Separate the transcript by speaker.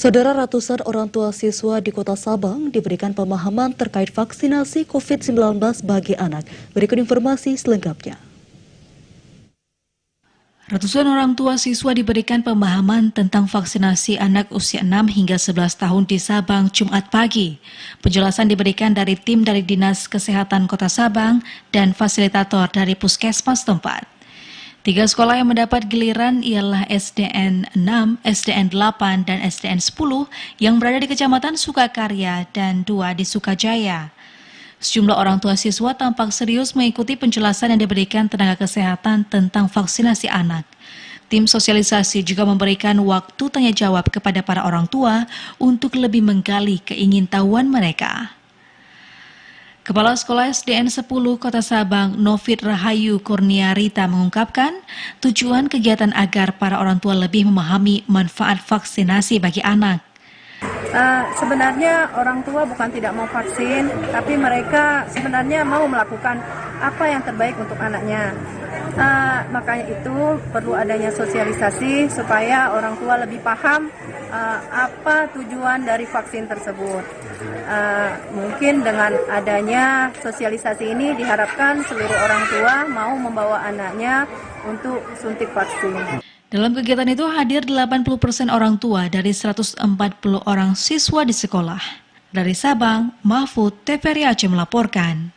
Speaker 1: Saudara, ratusan orang tua siswa di Kota Sabang diberikan pemahaman terkait vaksinasi COVID-19 bagi anak. Berikut informasi selengkapnya.
Speaker 2: Ratusan orang tua siswa diberikan pemahaman tentang vaksinasi anak usia 6 hingga 11 tahun di Sabang Jumat pagi. Penjelasan diberikan dari tim dari Dinas Kesehatan Kota Sabang dan fasilitator dari Puskesmas tempat. 3 sekolah yang mendapat giliran ialah SDN 6, SDN 8, dan SDN 10 yang berada di Kecamatan Sukakarya dan 2 di Sukajaya. Sejumlah orang tua siswa tampak serius mengikuti penjelasan yang diberikan tenaga kesehatan tentang vaksinasi anak. Tim sosialisasi juga memberikan waktu tanya jawab kepada para orang tua untuk lebih menggali keingintahuan mereka. Kepala Sekolah SDN 10 Kota Sabang, Novit Rahayu Kurniarita mengungkapkan tujuan kegiatan agar para orang tua lebih memahami manfaat vaksinasi bagi anak.
Speaker 3: Sebenarnya orang tua bukan tidak mau vaksin, tapi mereka sebenarnya mau melakukan apa yang terbaik untuk anaknya. Makanya itu perlu adanya sosialisasi supaya orang tua lebih paham apa tujuan dari vaksin tersebut. Mungkin dengan adanya sosialisasi ini diharapkan seluruh orang tua mau membawa anaknya untuk suntik vaksin.
Speaker 2: Dalam kegiatan itu hadir 80% orang tua dari 140 orang siswa di sekolah. Dari Sabang, Mahfud TVRI Aceh melaporkan.